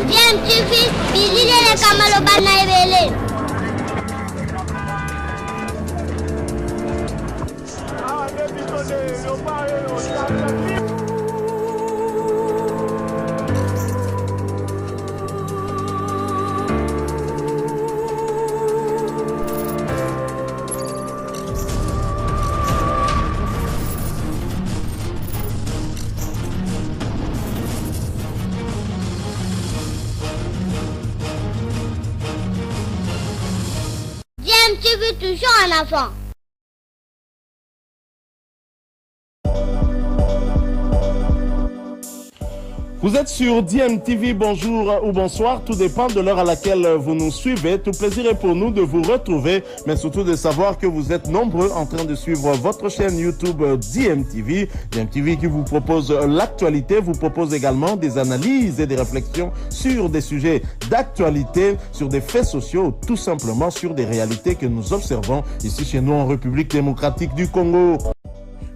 DMTV, bilile kamalo bana ebele. DMTV toujours en avant. Vous êtes sur DMTV, bonjour ou bonsoir, tout dépend de l'heure à laquelle vous nous suivez. Tout plaisir est pour nous de vous retrouver, mais surtout de savoir que vous êtes nombreux en train de suivre votre chaîne YouTube DMTV. DMTV qui vous propose l'actualité, vous propose également des analyses et des réflexions sur des sujets d'actualité, sur des faits sociaux, tout simplement sur des réalités que nous observons ici chez nous en République démocratique du Congo.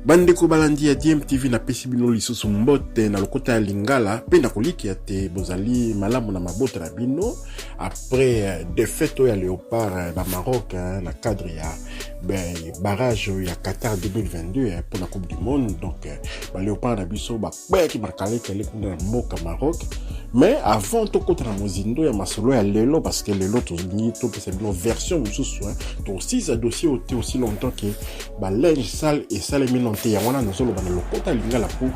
Bandeko balandi ya DMTV na pesi bino lisusu mbote na lokota ya Lingala pe na koliki te bozali malamu na mabota na bino après défaite ya Léopard na Maroc na cadre ya barrage ya Qatar 2022 pour la Coupe du Monde. Donc Léopard na biso ba qui marqué kele kuna na mboka Maroc. Mais avant to kota na mozindo ya masolo ya lelo parce que lelo to ni to pesa bino version mususu to 6 dossiers aussi longtemps que ba linge sale et sale te ya wana nazolo bana lokota Lingala pour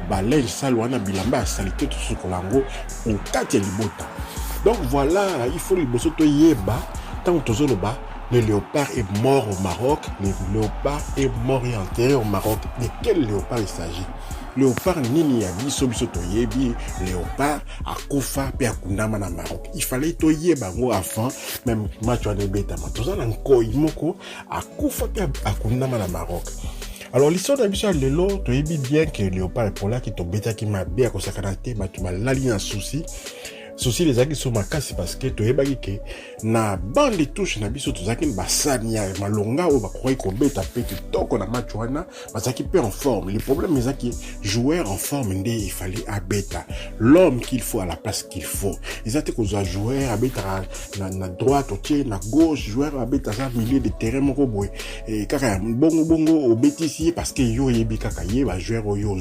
balège sale wana bilamba ya salité tout ce kolango on kati ya libota. Donc voilà, il faut le bosso to yeba tant tozolo ba le léopard est mort au Maroc, le léopard est mort et enterré au Maroc. De quel léopard il s'agit? Léopard nini ya biso biso to yebi léopard akufa pe akundama na Maroc. Il fallait to yeba ngo avant même match wa beta matozana nkoi moko akufa pe akundama na Maroc. Alors l'histoire de Bichard Lelo, tu sais bien que Léopard est pour là qui te bêta qui m'a bien consacré, bah tu m'as l'allié en souci. Souci les amis sur ma casse parce que tu es bagué na bande de touche na biso tous akin basania malonga ou ba croire qu'on bêta petit toko na match wana parce qu'il peut en forme. Le problème c'est que joueur en forme il fallait à bêta l'homme qu'il faut à la place qu'il faut. Ils étaient que joueur à bêta na droite au na gauche joueur à bêta ça milieu de terrain moko boy et kaka bongo au bêtisier parce que yo yebi kaka ye ba joueur yo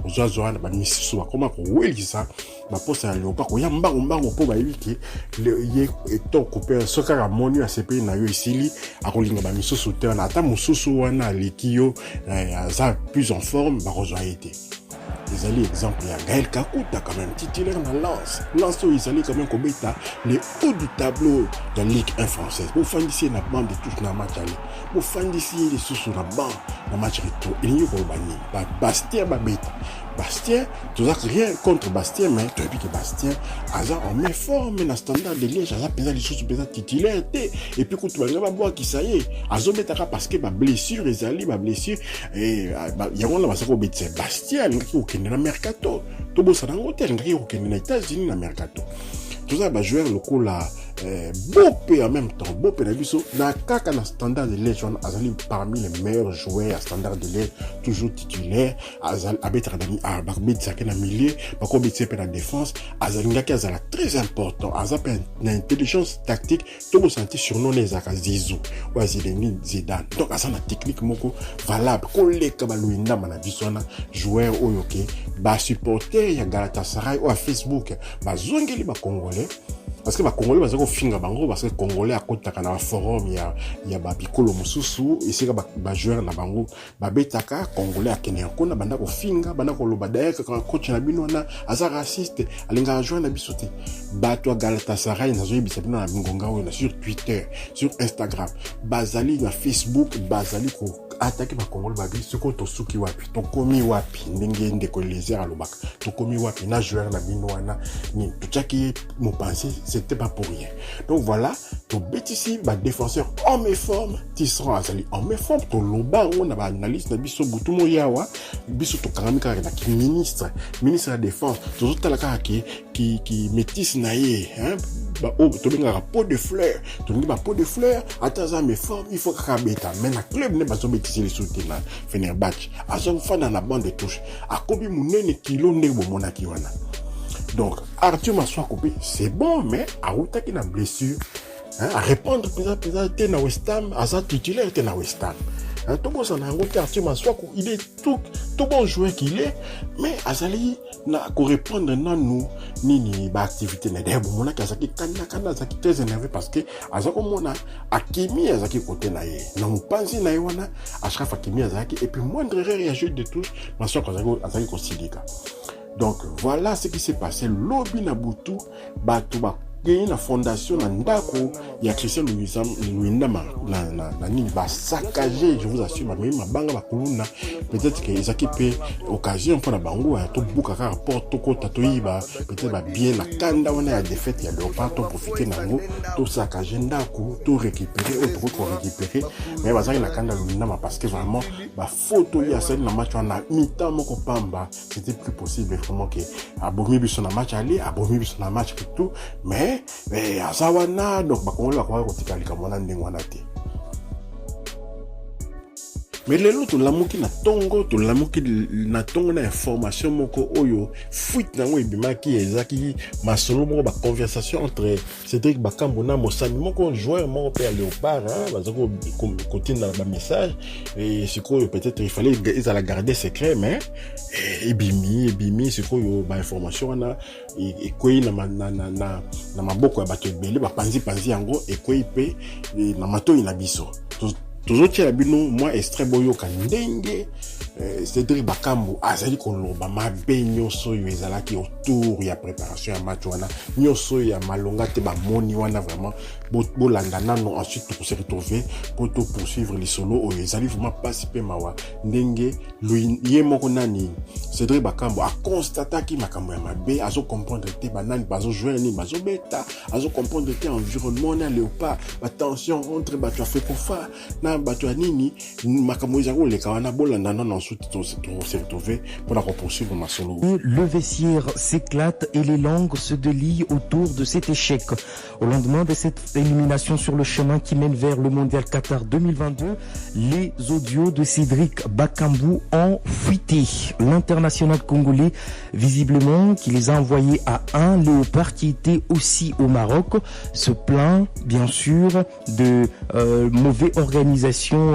ozoa na ba misiso comment ko weli ça ba poste à Léopard ko yamba mbango po ba yiki ye eto couper soka moni a CP na yo isili akolinga ba misusu te na ata mususu wana likiyo za plus en forme ba rejoindre été. Ils allaient exemple il y a Gaël Kakuta quand même titulaire dans Lens ils allaient quand même kobeta les hauts du tableau de Ligue 1 française pour faire ici na bande de touche na match aller pour faire ici les sous na bande na match retour il y a bani Bastien babeta Bastien, tu n'as rien contre Bastien, mais tu as vu que Bastien, Aza en met forme, dans standard de Liège, Aza pesa les choses pesa titulaire, et puis quand tu vas voir qui ça y est, Aza betaka parce que ma blessure, les alliés, ma blessure, et il y a un masako bête, Bastien, il y a aucun na mercato, Tobo Sanangote, il y a aucun na États-Unis na mercato. Tout ça, joueur le coup là, Bopé en même temps, Bopé na biso, na kaka na standard de Liège, Azali parmi les meilleurs joueurs à standard de Liège, toujours titulaire, Azali abetra dani Barbet ça na milieu, bako betse pe na défense, Azali ngaki azala très important, Azali na intelligence tactique, tobo senti surnom les Zizou, ou Zinedine Zidane. Donc azali na technique moko valable, koleka baluinda mana bisona joueur oyoke, ba supporter ya Galatasaray ou à Facebook, ba zongeli ba Congolais. Parce que les Congolais parce que finga bango parce que Congolais à côté na forum ya ba bikolo mususu et c'est ba joueur na bango ba betaka Congolais a Kenya ko na banda ko finga banda ko loba d'ailleurs quand coach na bino na aza raciste alinga joueur na bisote bato Galatasaray na zo bisa bino na ngonga na sur Twitter sur Instagram bazali na Facebook bazali ko attaquer ba Congolais ba biso ko to suki wapi to komi wapi ndenge ndeko lézère alobaka to komi wapi na joueur na bino na ni to chaki mo penser c'était pas pour rien. Donc voilà, ton bêtisier, bah défenseur en mes formes, Tisserand Azali en mes formes, ton loba, on a un analyste, na biso Boutumo Yawa, biso to karamika qui ministre de la défense, tout ça la qui métisse naïe, hein, bah oh, tu as un pot de fleurs, tu as un pot de fleurs, attends mes formes, il faut que bêta, mais la club n'est pas bêtisier les soutiens là, Fenerbahçe, à son fan dans la bande de touche, à combien mon kilo n'est bon mon akiwana. Donc, Arthur Massoua coupé, c'est bon, mais Aouta qui a une blessure, hein, à répondre, t'es dans West Ham, à ça titulaire, t'es dans West Ham. Tout bon, ça n'a pas Arthur Massoua, il est tout bon joueur qu'il est, mais Azali n'a qu'à répondre à nous, ni activité n'a d'ailleurs, mon Azaki Kana, Azaki très énervé parce que Azako Mona, Akimi Azaki côté naïe, non pas si naïe wana, Ashraf Akimi Azaki, et puis moindre réagir de tous, Massoua Azaki Kosilika. Donc voilà ce qui s'est passé. Lobby Nabutu, Batuba. Il y a une fondation dans Ndako, il y a Christian Louinda, va saccager, je vous assure, ma banga ma kuluna, peut-être que ils occupent occasion pour la bango, tout bouka rapport, tout côté toiba, peut-être bien la kanda, on a des fêtes, il y a le pas, tout profiter nango, tout saccager Ndako, tout récupérer, autre récupérer, mais va ça la kanda Louinda, parce que vraiment, ma photo, il y a celle dans le match, on a mi-temps, mon copain, c'était plus possible, vraiment que Abomi sur le match aller, Abomi sur le match et tout, mais asawana donc bakongola kwa kotika likamona ndengwana te. Mais lelo to lamuki na tongo na information moko oyo fuite nango ebimaki ezaki masolo moko ba conversation entre Cédric Bakambu na Mosami moko joueur moko pe à Léopard bazako continue dans ba message et c'est quoi peut-être il fallait ils la garder secret mais ebimi c'est quoi ba information na et quoi na maboko ya bato ebele ba panzi yango et quoi pe na mato ina biso toujours tia bino moi extrait boyo kandenge Cédric Bakambu azali koloba mabe nyonso yo ezalaki autour ya préparation ya match wana nyonso ya malonga te ba moni wana vraiment bolanda nano ensuite pour se retrouver pour poursuivre les solos oyo ezali vraiment participer mawa ndenge ye moko nani Cédric Bakambu a constaté ki makambo ya mabe azo comprendre te banani bazo jouer ni bazo beta azo comprendre te environnement na Léopard ba tension entre bato fait kofa na bato nini makambo ya ko leka wana bolanda nano ensuite on s'est retrouvé pour la poursuivre ma solo. Le vestiaire s'éclate et les langues se délient autour de cet échec. Au lendemain de cette élimination sur le chemin qui mène vers le Mondial Qatar 2022, les audios de Cédric Bakambu ont fuité. L'international congolais, visiblement, qui les a envoyés à un Léopard qui était aussi au Maroc, se plaint bien sûr de mauvaise organisation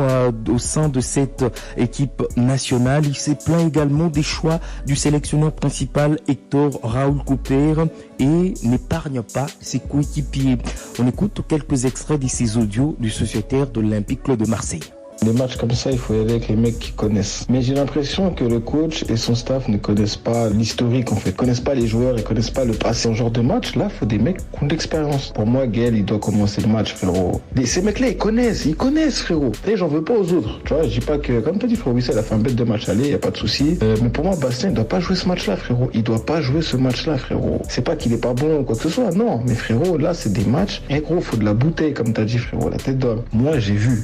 au sein de cette équipe nationale. Il s'est plaint également des choix du sélectionneur principal Hector Raoul Couper et n'épargne pas ses coéquipiers. On écoute quelques extraits de ces audios du sociétaire de l'Olympique Club de Marseille. Des matchs comme ça, il faut y aller avec les mecs qui connaissent. Mais j'ai l'impression que le coach et son staff ne connaissent pas l'historique en fait. Ils connaissent pas les joueurs, ils connaissent pas le passé. En genre de match, là, il faut des mecs qui ont de l'expérience. Pour moi, Gaël, il doit commencer le match, frérot. Ces mecs-là, ils connaissent, frérot. Et j'en veux pas aux autres. Tu vois, je dis pas que, comme t'as dit, frérot, Wissel a fait un bête de match aller, y a pas de souci. Mais pour moi, Bastien, il doit pas jouer ce match-là, frérot. Il doit pas jouer ce match-là, frérot. C'est pas qu'il est pas bon ou quoi que ce soit. Non, mais frérot, là, c'est des matchs. Et gros, faut de la bouteille, comme t'as dit, frérot, la tête d'homme. Moi, j'ai vu,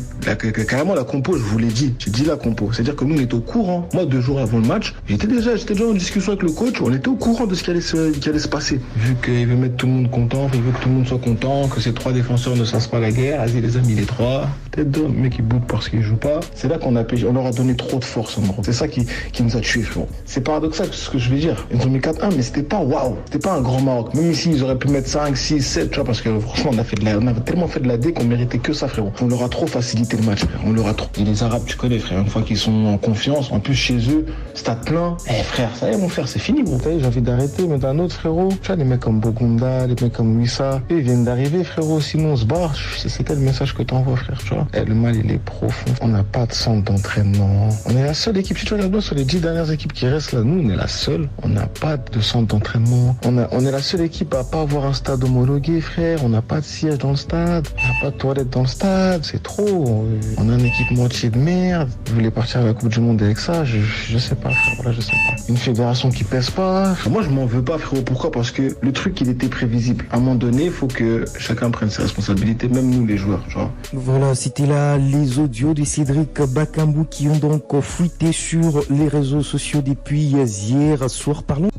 carrément, la compo, je vous l'ai dit. J'ai dit la compo. C'est-à-dire que nous, on était au courant. Moi, 2 jours avant le match, j'étais déjà en discussion avec le coach. On était au courant de ce qui allait se passer. Vu qu'il veut mettre tout le monde content, il veut que tout le monde soit content, que ces 3 défenseurs ne fassent pas la guerre. Vas-y, les amis, les 3. Tête d'homme, mec, il boude parce qu'il joue pas. C'est là qu'on leur a donné trop de force, en gros. C'est ça qui nous a tués, frérot. C'est paradoxal, ce que je vais dire. Ils ont mis 4-1, mais c'était pas waouh. C'était pas un grand Maroc. Même ici, ils auraient pu mettre 5, 6, 7, tu vois, parce que franchement, on a tellement fait de la D qu'on méritait que ça, frérot. On leur a trop facilité le match, frère. On leur a trop. Et les Arabes, tu connais, frère. Une fois qu'ils sont en confiance, en plus chez eux, stade plein. Frère, ça y est, mon frère, c'est fini, gros. J'ai envie d'arrêter, mais d'un autre, frérot. Tu vois, les mecs comme Bogunda, les mecs comme Wissa, ils viennent d'arriver, frérot. Sinon, on se barre. C'est quel message que t'envoies, frère, tu vois. Le mal, il est profond. On n'a pas de centre d'entraînement. On est la seule équipe. Si tu regardes sur les 10 dernières équipes qui restent là, nous, on est la seule. On n'a pas de centre d'entraînement. On est la seule équipe à pas avoir un stade homologué, frère. On n'a pas de siège dans le stade. On n'a pas de toilette dans le stade. C'est trop. On a un équipementier de merde. Vous voulez partir à la Coupe du Monde avec ça? Je sais pas, frère. Voilà, je sais pas. Une fédération qui pèse pas. Moi, je m'en veux pas, frérot. Pourquoi? Parce que le truc, il était prévisible. À un moment donné, il faut que chacun prenne ses responsabilités, même nous, les joueurs, tu vois. Voilà, c'était là les audios de Cédric Bakambu qui ont donc fuité sur les réseaux sociaux depuis hier soir. Parlons.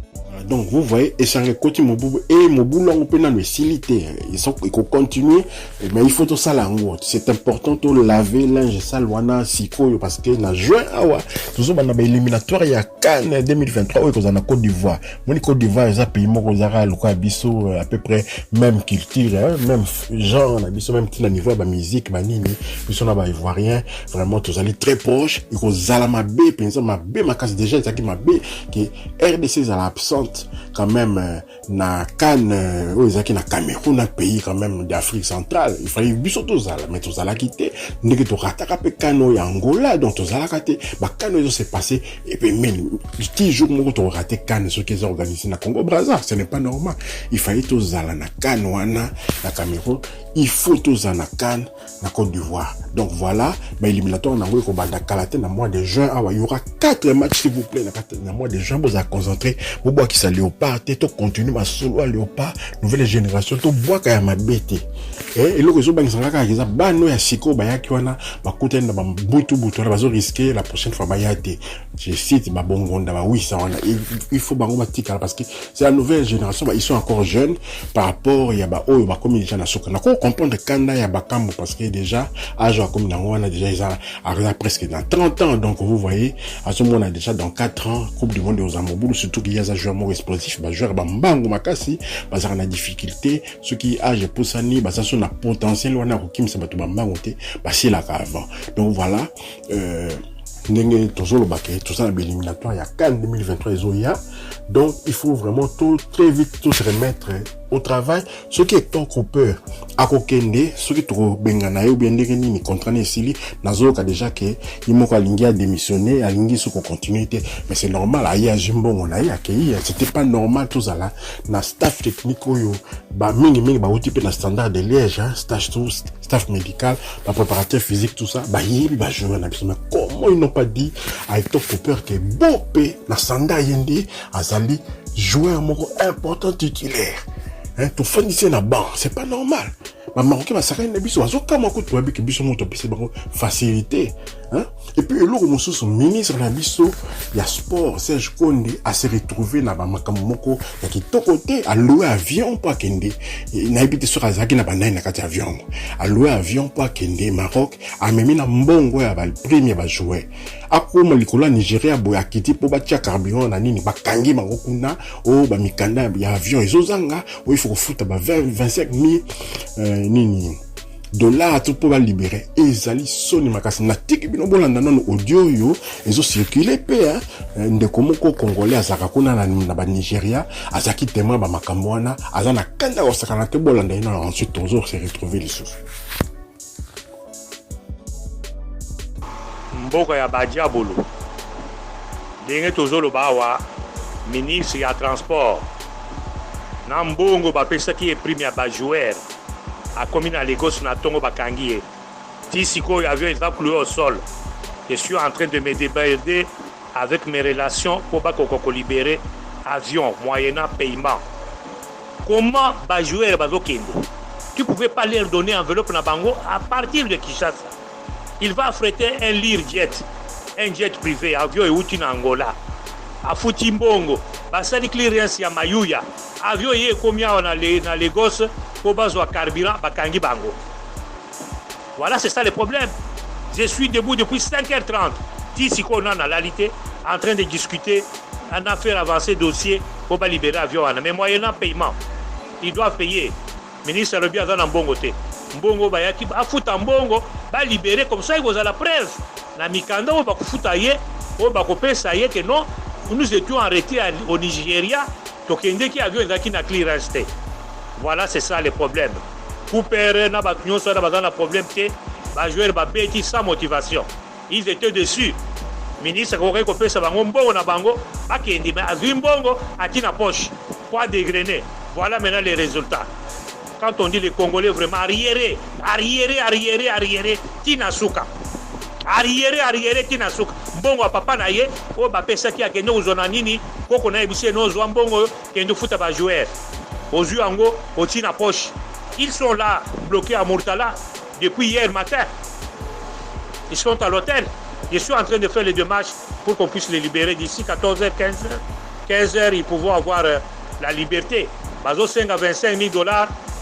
Donc vous voyez, et ça côté Mobubu et Mobubu on peut le silité. Ils sont il faut continuer, mais il faut tout ça là. C'est important de laver linge sale wana siko parce que na juin awa toujours bana ba éliminatoire ya CAN 2023 où qu'on a Côte d'Ivoire. Mon Côte d'Ivoire ça pays mo kozara loka biso à peu près même culture, même genre na biso même petit niveau ba musique ba nini, biso na ba ivoirien, vraiment tous aller très proche, il faut zalama B, par exemple ma B ma casse déjà ça qui ma B qui RDC à l'absente quand même na CAN ils na Cameroun un pays quand même d'Afrique centrale, il fallait biso tous ala mais tous ala quitter ndeke to rataka pe CAN ya Angola donc tous ala quitter ba CAN ils s'est passé et puis même 10 jours mo to raté CAN ce qu'ils ont organisé na Congo Brazza, ce n'est pas normal, il fallait tous ala na CAN wana na Cameroun, il faut tous ala na CAN na Côte d'Ivoire. Donc voilà, mais éliminatoire na ngoi ko banda kalaté na mois de juin, il y aura 4 matchs s'il vous plaît na mois de juin, vous a concentré pour boire qui ça léopard, to continue ma solo léopard, nouvelle génération to boire ka ya mabete. Et le réseau bangisanga ka kiza bano ya siko ba yaki wana ba kutenda ba butu na bazo risquer la prochaine fois ba yate. Je cite ba bongonda ba oui ça wana il faut bango matika parce que c'est la nouvelle génération, ils sont encore jeunes par rapport ya ba oyo ba comme déjà na soka. Na ko comprendre kanda ya bakambo parce que déjà âge comme na wana déjà ils arrivent presque dans 30 ans, donc vous voyez à ce moment on a déjà dans 4 ans Coupe du monde aux Amobulu, surtout qu'il y a des joueurs moins explosifs, bah joueurs bambango makasi, bah ça a difficulté, ceux qui âge poussani, bah ça sont un potentiel on a rokim ça bah tout bambango bah c'est là qu'avant. Donc voilà ndenge toujours le baquet tout ça la éliminatoire il y a CAN 2023 Zoya, donc il faut vraiment tout très vite tout se remettre au travail. Ce qui est ton coupeur à kokende, ce qui trop bengana ou bien ndenge ni contrané sili nazo ka déjà que il moko alingi a démissionné alingi sous continuité, mais c'est normal aya jimbo on a accueilli, c'était pas normal tout ça là na staff technique yo ba mingi ba outil na standard de Liège stage tout staff médical ba préparateur physique tout ça ba yibi ba jouer na biso. Mais comment ils n'ont pas dit à ton coupeur que bopé na standard yende azali joueur moko important titulaire. Tout fournisseur na banc, c'est pas normal. Ma marocain va s'arrêter na biso, azo kama ko to que biso mo to pese bango facilité, hein. Et puis le mosusu son ministre na biso ya sport Serge Konde a se retrouver na ba makambo moko ya kitoko te, a louer avion pour kende. Na habité sur azaki na banai na kati avion. A louer avion pour kende Maroc, a memi na mbongo ya ba premier ba jouer. Akoma likola Nigeria boya kiti po ba tia carburant na nini bakangi bango kuna o ba mikanda ya avion ezozanga o il faut foutre ba 25 000 nini dollars tout pour libérer ezali soni makasi na tiki bino bolanda non audio yo ezo circuler pe ndeko moko congolais azaka kuna na ba Nigeria azaki témoin ba makambo wana azana kanda ko sakana te bolanda ina ensuite toujours se retrouver les sous mboka ya badiabolo ndenge tozolo bawa ministre ya transport na mbongo bapesaki eprime ya bajoueur akomi na Lagos na tongo bakangi ye ti sikoyo avion eza cloué au sol. Je suis en train de me démerder avec mes relations pour bakoko libérer avion moyennant paiement. Comment bajoueur bazokende? Tu pouvais pas leur donner enveloppe na bango à partir de Kinshasa. Il va affréter un Learjet, un jet privé, avion et outil na Angola. A Futimbongo, basali clearance ya Mayuya, avion ye combien na Lagos pour bazwa carburant bakangi bango. Voilà, c'est ça le problème. Je suis debout depuis 5h30. Ici qu'on a la lalité en train de discuter en affaire avancer dossier pour libérer l'avion. Mais moyennant paiement, ils doivent payer. Ministre Robia dans Mbongo te. Mbongo bayaki ba futa Mbongo ba libérer comme ça, il vous a la preuve. Na mikanda on va futa ye, on va kopesa ye que non, nous étions arrêtés au Nigeria, donc il y a un avion qui n'a clearance. Voilà, c'est ça le problème. Couper na ba knyo ça dans le problème que ba jouer ba bêtis sans motivation. Ils étaient dessus. Ministre Koré kopesa bango Mbongo na bango, ba kendi mais azui Mbongo a ti na poche. Quoi dégrainer. Voilà maintenant les résultats. Quand on dit les Congolais vraiment arriérés, Tinasuka. Arriéré, Tinasuka. Bongo à papa naye, o ba pesa ki akende ozona nini, koko na ebise no zo mbongo kende futa ba joueur. Ozu ango, o tina poche. Ils sont là bloqués à Murtala depuis hier matin. Ils sont à l'hôtel. Je suis en train de faire les démarches pour qu'on puisse les libérer d'ici 14h15. 15h, ils pouvaient avoir la liberté. Bazo 5 à 25 000 $,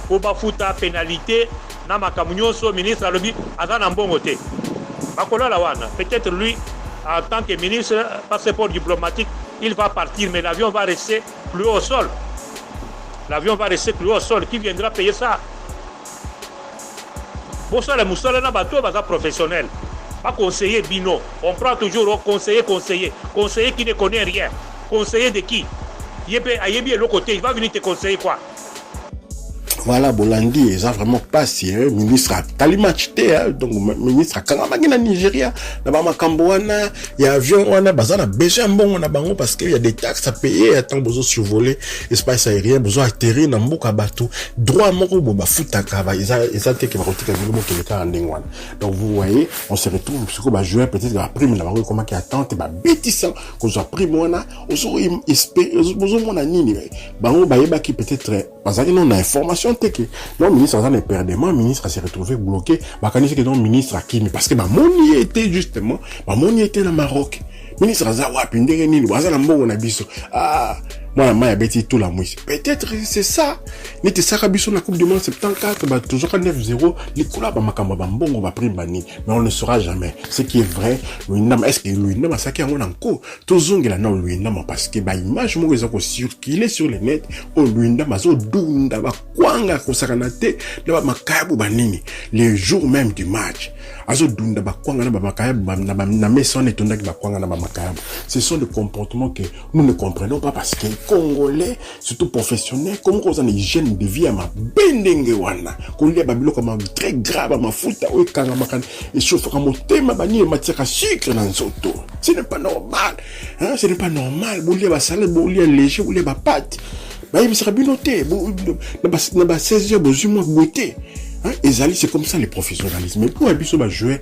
pour bafuta pénalité, na makamunyoso, ministre à l'objet, à un bon côté. Peut-être lui, en tant que ministre, passeport diplomatique, il va partir, mais l'avion va rester plus haut au sol. L'avion va rester plus haut au sol. Qui viendra payer ça? Bon, ça, les moussala na bateau, c'est professionnel. Pas conseiller Bino. On prend toujours au conseiller. Conseiller qui ne connaît rien. Conseiller de qui? Il est l'autre côté, il va venir te conseiller quoi? Voilà, Bolandi, ils ont vraiment passé, ministre à Kalimachite, donc ministre à Kangamagina, Nigeria, là-bas, Kambouana, il y a avion, on a besoin de besoin bon, on a bango parce qu'il y a des taxes à payer, attends, besoin de survoler, espace aérien, besoin d'atterrir dans Mboka bateau, droit, moko, boba, futakava, ils ont été qui va retirer le mot qui est en Dengwan. Donc, vous voyez, on se retrouve, parce qu'on va jouer peut-être la prime, la bango, comment qui attend, et bah, bêtissant, qu'on soit prime, on a, on espère, on a nini, bango, bah, qui peut-être, parce qu'on a information, le ministre a perdu, le ministre s'est retrouvé bloqué. Le ministre a qui, parce que mon était justement, mon était dans Maroc. Le ministre a dit, ah, moi, tout la mousse. Peut-être c'est ça. N'était ça Kabiso la Coupe du Monde 74, toujours à 9-0, les couleurs on va prendre mais on ne saura jamais. Ce qui est vrai, est-ce que Louis a saqué en encore? Toujours il a non Louis parce que image moi ils ont circulé sur les net, oh Louis Namazo dunda ba kwanga kosakanate, là makabu banini, les jours même du match. Azo dunda ba kwanga na ba makabu na maison etonda ba kwanga na ba makabu. Ce sont des comportements que nous ne comprenons pas parce que Congolais, surtout professionnels, comme on a une hygiène de vie à ma bendenge wana, qu'on lit à babilo comme très grave à ma fouta, ou kangamakan, et chauffe à mon thème, bani et matière à sucre dans soto. Ce n'est pas normal, hein, ce n'est pas normal, boulier à salade, boulier léger, boulier à pâte. Bah, il sera bien noté, n'a pas 16 heures, besoin de goûter. Et c'est comme ça les professionnalisme. Mais pour un biseau jouer,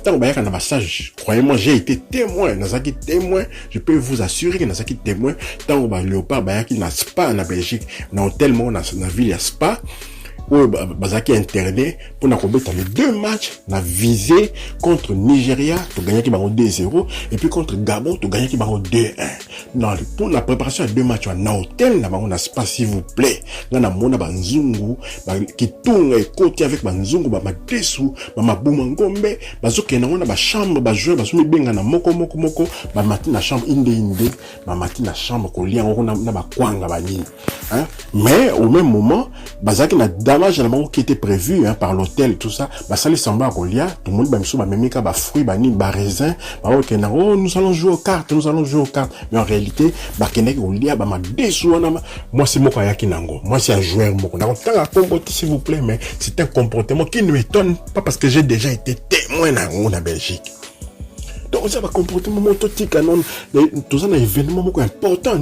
tant on va un massage. Croyez-moi, j'ai été témoin. Nazaki témoin. Je peux vous assurer que Nazaki témoin. Tant on va léopard, qui n'a Spa en Belgique, non tellement dans la ville il y a Spa. Où Bazaki interné pour nous combattre les deux matchs, na visé contre Nigeria, tu gagnes qui va 2-0, et puis contre Gabon, tu gagnes qui va 2-1. Non, pour la préparation à deux matchs, on a hôtel, on a pas s'il vous plaît. Là, on a mon banzungu, qui tourne et côté avec banzungu, ma dessous, ma boumangombe, bazoke na on a chambre, jouer, basumi benga na moko, matin na chambre inde, matin na chambre, qu'on lit, on a kwanga bani. Hein? Mais, au même moment, bazaki na damage qui était prévu, hein, par l'hôtel, tout ça, ça les semble à Rolia, tout le monde, fruits, raisin, nous allons jouer aux cartes, mais en réalité, moi, c'est mon kaya kinango, moi, c'est un joueur, s'il vous plaît, mais c'est un comportement qui ne m'étonne pas parce que j'ai déjà été témoin en Belgique. Donc, ça va comportement mototique, tout ça, un événement important,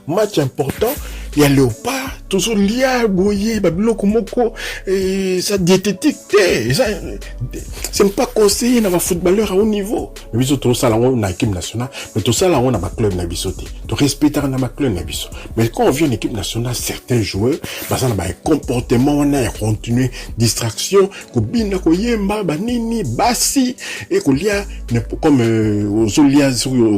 match important, il y a léopard, toujours lié, bouillé, babiloko moko, et ça diététique, c'est pas conseillé dans un footballeur à haut niveau. Mais tout ça, là, on a équipe nationale, mais tout ça, là, on a ma club nabisoté. Tu respectes ma club nabiso. Mais quand on vient en équipe nationale, certains joueurs, ça, on a un comportement, on a continué, distraction, kubina, koyemba, banini, basi, et qu'on lia, comme, aux liens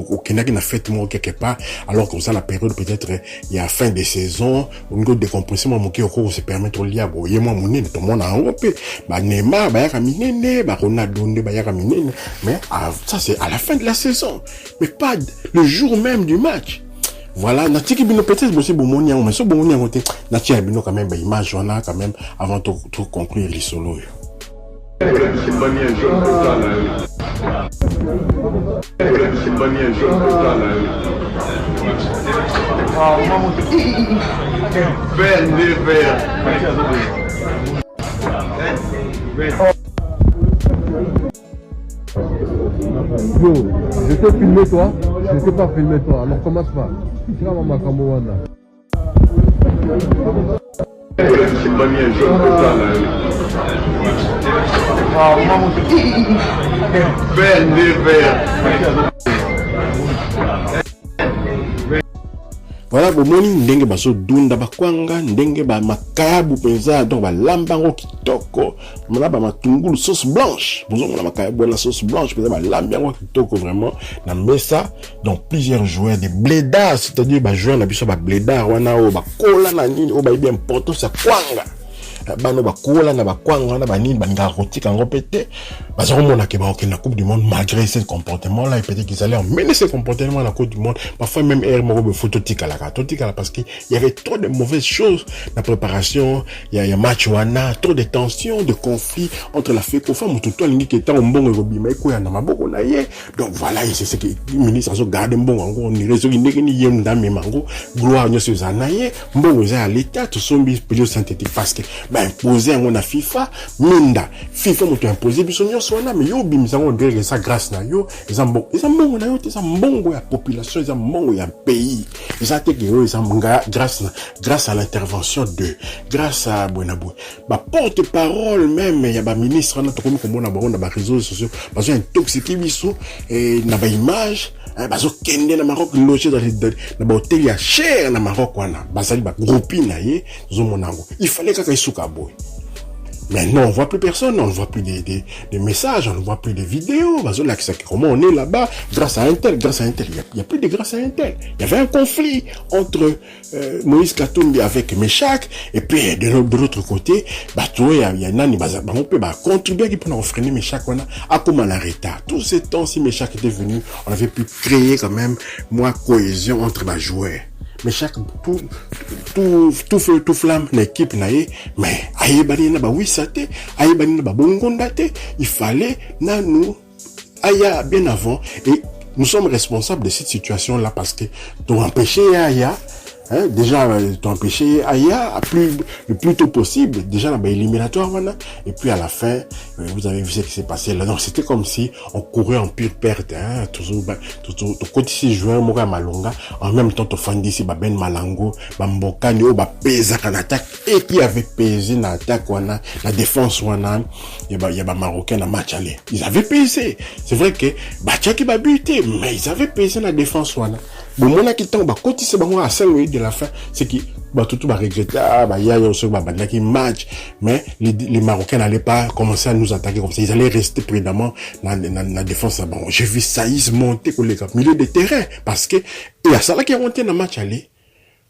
au Kenya qui n'a fait moi quelque part, alors comme ça, la période peut-être, il y a fin de saison, au niveau de décompression, mon qui se permettre au lia, boyer moi, mon nez, tout le monde a enveloppé. Neymar, yaka minene, Ronaldo, yaka minene. Mais, ça, c'est à la fin de la saison. Mais pas le jour même du match. Voilà, Natiki Bino peut-être aussi Bomonia, mais ce Bomonia côté, Natiki Bino quand même, image, on a quand même, avant de tout conclure les solos. C'est pas ni un jour que ça, là. C'est pas ni un jour que ça, là. Vert, vert. Yo, je t'ai filmé toi, je ne t'ai pas filmé toi, alors commence pas. C'est là ma Kamouana. C'est pas ni un jour que ça, là. Voilà, bomoni ndenge baso dunda bakwanga, ndenge ba makayabu penza, donc ba lambango kitoko, mona ba matungulu sauce blanche. Vous avez la makayabu la sauce blanche, penza ba lambango kitoko vraiment na mesa. Donc plusieurs joueurs de blédards, c'est-à-dire ba joueurs na biso ba blédards wana o ba kola na nini o ba bien important ça kwanga. Bano bakola na bakwanga na banini baninga rotika ngo pété bazo mona ke ba na coupe du monde malgré ce comportement là et peut-être qu'ils allaient emmener ce comportement à la coupe du monde parfois même air moko be photo tika la parce que il y avait trop de mauvaises choses la préparation il y a match wana trop de tensions de conflits entre la FECOFA mututo lingi ke ta mbongo ko bima ko ya na maboko na ye donc voilà c'est ce que le ministre azo garder mbongo ngo ni réseau ndenge ni yem ndame mango gloire nyoso za na ye mbongo za l'état to sombi pédio synthétique parce que imposé en a FIFA minda FIFA moto imposé biso nyonso wana mais yo bimisa ngo ndenge ça grâce na yo eza mbongo na yo te ça mbongo ya population eza mbongo ya pays eza te que yo eza grâce à l'intervention de grâce à Buenabou ba porte-parole même ya ba ministre na to komi komona ba on ba réseaux sociaux bazo intoxiquer biso et na ba image bazo kende na Maroc loger dans ba hôtel ya cher na Maroc wana bazali ba groupe na ye zo monango il fallait que isuka boy. Maintenant, on ne voit plus personne, on ne voit plus des messages, on ne voit plus des vidéos. Comment on est là-bas, grâce à un tel. Il n'y a plus de grâce à un tel. Il y avait un conflit entre Moïse Katumbi avec Meshach, et puis de l'autre côté, il y a Nani, on peut contribuer pour freiner Meshach, à comment l'arrêter. Tous ces temps, si Meshach était venu, on avait pu créer quand même, cohésion entre les joueurs. Mais chaque tout feu tout flamme l'équipe naie mais ayebani na ba wisate ayebani na ba bongondate il fallait na nous aya bien avant et nous sommes responsables de cette situation là parce que t'ont empêché aya déjà t'empêcher aya le plus tôt possible déjà la éliminatoire voilà et puis à la fin vous avez vu ce qui s'est passé là donc c'était comme si on courait en pure perte toujours côté ces joueurs moka malonga en même temps to fandi si ba ben malango ba mbokani o ba pesa en attaque et puis avec pesé na attaque wana la défense wana il y a ba marocain na match aller ils avaient pesé c'est vrai que ba tchaki ba buté mais ils avaient pesé la défense wana bon mona ki tant ba côté c'est bango à 5 minutes de la fin c'est qui tout va regretter il y a aussi qui match mais les Marocains n'allaient pas commencer à nous attaquer comme ça ils allaient rester prudemment dans la défense bon j'ai vu Saïs monter pour les milieu de terrain parce que et à ça là qui est monté dans match aller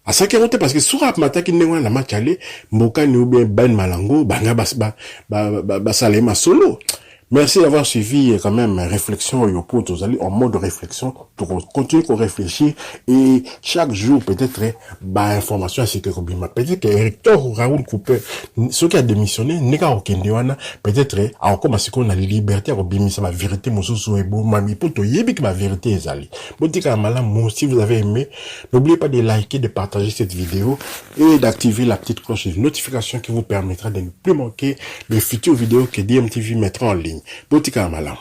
à ça qui est monté parce que sur la qui n'est pas dans match aller Mboka ni ou bien Ben Malango banga ba Salema solo. Merci d'avoir suivi quand même réflexion Yopo Tozali en mode réflexion pour continuer à réfléchir et chaque jour peut-être information à ce que Robima peut-être que Hector Raoul Cooper ce qui a démissionné neka okendewana peut-être a commencé qu'on a la liberté à Robimisa ma vérité mosusu ebo mami poto yebi que ma vérité ezali botika malamu si vous avez aimé n'oubliez pas de liker de partager cette vidéo et d'activer la petite cloche de notification qui vous permettra de ne plus manquer les futures vidéos que DMTV mettra en ligne. Botika Malam.